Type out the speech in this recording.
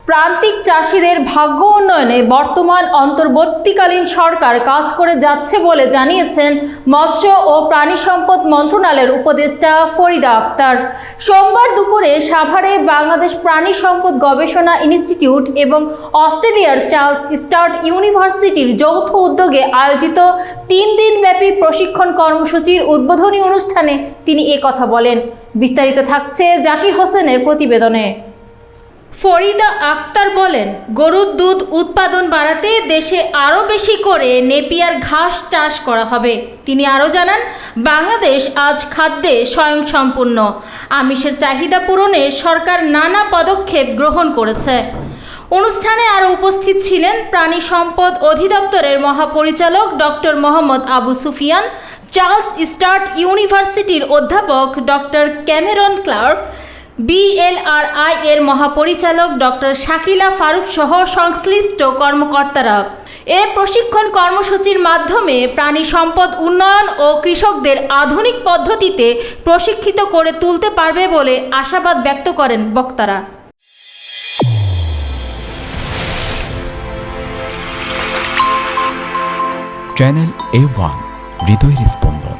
প্রান্তিক চাষিদের ভাগ্য উন্নয়নে বর্তমান অন্তর্বর্তীকালীন সরকার কাজ করে যাচ্ছে বলে জানিয়েছেন মৎস্য ও প্রাণী সম্পদ মন্ত্রণালয়ের উপদেষ্টা ফরিদা আক্তার। সোমবার দুপুরে সাভারে বাংলাদেশ প্রাণী সম্পদ গবেষণা ইনস্টিটিউট এবং অস্ট্রেলিয়ার চার্লস স্টার্ট ইউনিভার্সিটির যৌথ উদ্যোগে আয়োজিত 3 দিনব্যাপী প্রশিক্ষণ কর্মসূচির উদ্বোধনী অনুষ্ঠানে তিনি কথা বলেন। বিস্তারিত থাকছে জাকির হোসেনের প্রতিবেদনে। ফরিদা আক্তার বলেন, গরুর দুধ উৎপাদন বাড়াতে দেশে আরও বেশি করে নেপিয়ার ঘাস চাষ করা হবে। তিনি আরও জানান, বাংলাদেশ আজ খাদ্যে স্বয়ংসম্পূর্ণ। আমিষের চাহিদা পূরণে সরকার নানা পদক্ষেপ গ্রহণ করেছে। অনুষ্ঠানে আরও উপস্থিত ছিলেন প্রাণী সম্পদ অধিদপ্তরের মহাপরিচালক doctor Mohammad Abu Sufian, Charles Sturt ইউনিভার্সিটির অধ্যাপক ডক্টর ক্যামেরন ক্লার্ক, BLRI এর মহাপরিচালক ডক্টর শাকিলা ফারুক সহ সংশ্লিষ্ট কর্মকর্তারা। এ প্রশিক্ষণ কর্মসূচির মাধ্যমে প্রাণী সম্পদ উন্নয়ন ও কৃষকদের আধুনিক পদ্ধতিতে প্রশিক্ষিত করে তুলতে পারবে বলে আশাবাদ ব্যক্ত করেন বক্তারা। চ্যানেল A1 হৃদয়ের স্পন্দন।